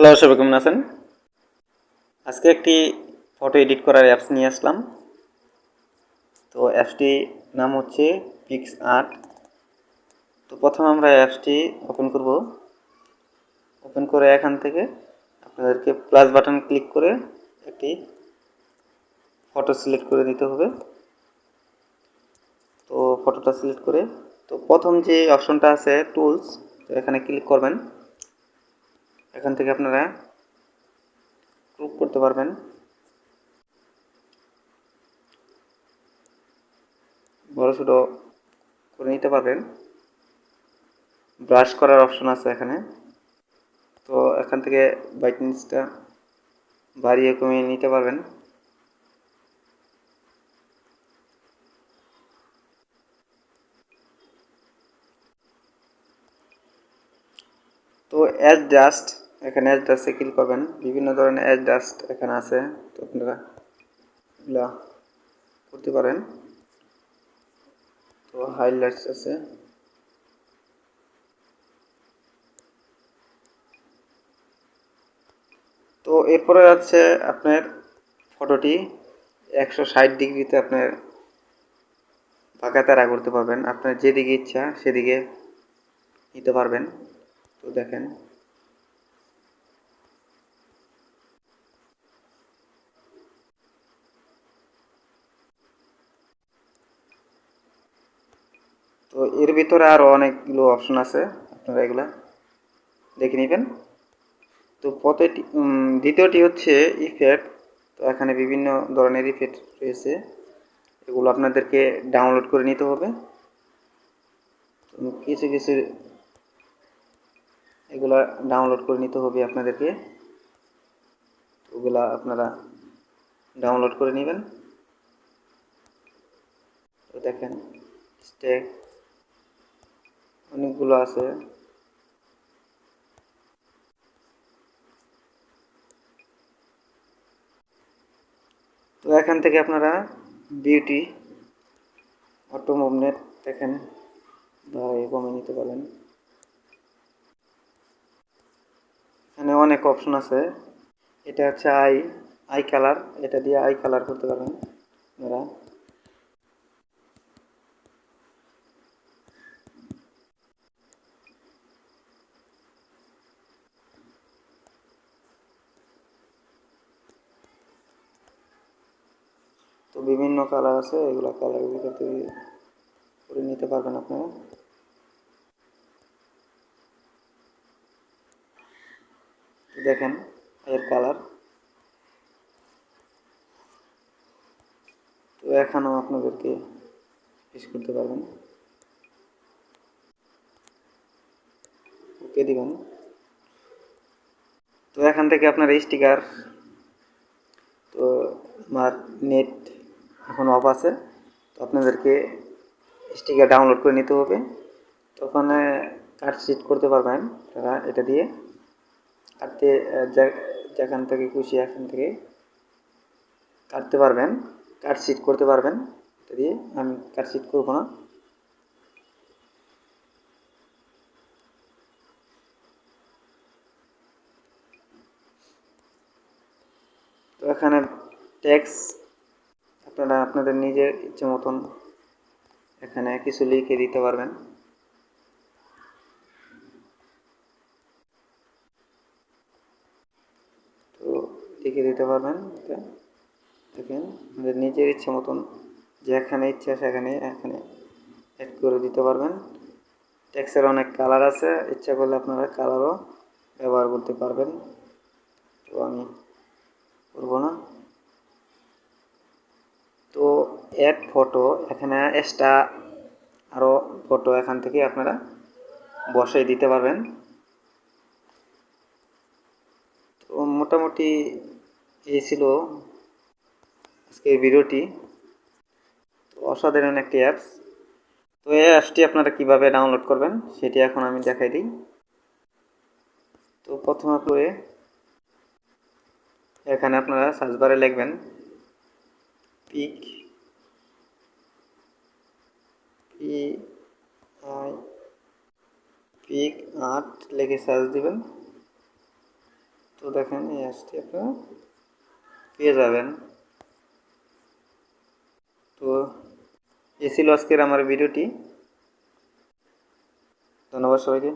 Hello, সবাই কেমন আছেন? আজকে একটি ফটো এডিট করার অ্যাপস নিয়ে আসলাম। তো অ্যাপসটি নাম হচ্ছে পিক্স আর্ট। তো প্রথমে আমরা অ্যাপসটি ওপেন করব। ওপেন করে এখান থেকে আপনাদেরকে প্লাস বাটন ক্লিক করে একটি ফটো সিলেক্ট করে দিতে হবে। তো ফটোটা সিলেক্ট করে তো প্রথম যে অপশনটা আছে টুলস, তো এখানে ক্লিক করবেন। এখান থেকে আপনারা ক্রপ করতে পারবেন, বড় ছোটো করে নিতে পারবেন। ব্রাশ করার অপশন আছে এখানে। তো এখান থেকে ব্রাইটনেসটা বাড়িয়ে কমিয়ে নিতে পারবেন। তো অ্যাডজাস্ট, এখানে অ্যাডজাস্টে ক্লিক করবেন। বিভিন্ন ধরনের অ্যাডজাস্ট এখানে আছে, তো আপনারা এগুলা করতে পারেন। তো হাইলাইটস আছে। তো এরপরে আছে আপনার ফটোটি 160 ডিগ্রিতে আপনার বাঁকা তারা করতে পারবেন। আপনার যেদিকে ইচ্ছা সেদিকে নিতে পারবেন। তো দেখেন, তো এর ভিতরে আরও অনেকগুলো অপশন আছে, আপনারা এগুলা দেখে নেবেন। তো দ্বিতীয়টি হচ্ছে ইফেক্ট। তো এখানে বিভিন্ন ধরনের ইফেক্ট রয়েছে, এগুলো আপনাদেরকে ডাউনলোড করে নিতে হবে। তো কিছু কিছু এগুলা ডাউনলোড করে নিতে হবে আপনাদেরকে। ওগুলা আপনারা ডাউনলোড করে নেবেন। তো দেখেন, স্টেক অনেকগুলো আছে। তো এখান থেকে আপনারা বিউটি, অটো মুভমেন্ট দেখেন বা কমে নিতে পারেন। এখানে অনেক অপশন আছে। এটা হচ্ছে আই কালার, এটা দিয়ে আই কালার করতে পারেন আপনারা। তো বিভিন্ন কালার আছে, এগুলো কালারগুলো করে নিতে পারবেন আপনারা। দেখেন এর কালার। তো এখানেও আপনাদেরকে ইউজ করতে পারবেন। ওকে দিবেন। তো এখান থেকে আপনার স্টিকার, তো আমার নেট এখন অফ আছে, তো আপনাদেরকে স্টিকার ডাউনলোড করে নিতে হবে। তো ওখানে কাটশিট করতে পারবেন তারা, এটা দিয়ে কাটতে যেখান থেকে খুশি এখান থেকে কাটতে পারবেন, কাটশিট করতে পারবেন। এটা দিয়ে আমি কাটশিট করবো না। তো এখানে ট্যাক্স আপনারা আপনাদের নিজের ইচ্ছে মতন এখানে কিছু লিখে দিতে পারবেন। তো লিখে দিতে পারবেন। দেখেন, আপনাদের নিজের ইচ্ছে মতন যেখানে ইচ্ছা সেখানে এখানে অ্যাড করে দিতে পারবেন। ট্যাক্সের অনেক কালার আছে, ইচ্ছা করলে আপনারা কালারও ব্যবহার করতে পারবেন। তো আমি করবো না। তো অ্যাড ফটো, এখানে এক্সট্রা আরও ফটো এখান থেকে আপনারা বসাই দিতে পারবেন। তো মোটামুটি এই ছিল আজকের ভিডিওটি। তো অসাধারণ একটি অ্যাপস। তো এই অ্যাপসটি আপনারা কীভাবে ডাউনলোড করবেন সেটি এখন আমি দেখাই দিই। তো প্রথমে করে এখানে আপনারা সার্চ বারে লিখবেন pick P I pick art লিখে সার্চ দিবেন। তো দেখেন এই অ্যাপসটি আপনারা পেয়ে যাবেন। তো এই ছিল আজকের আমার ভিডিওটি। ধন্যবাদ সবাইকে।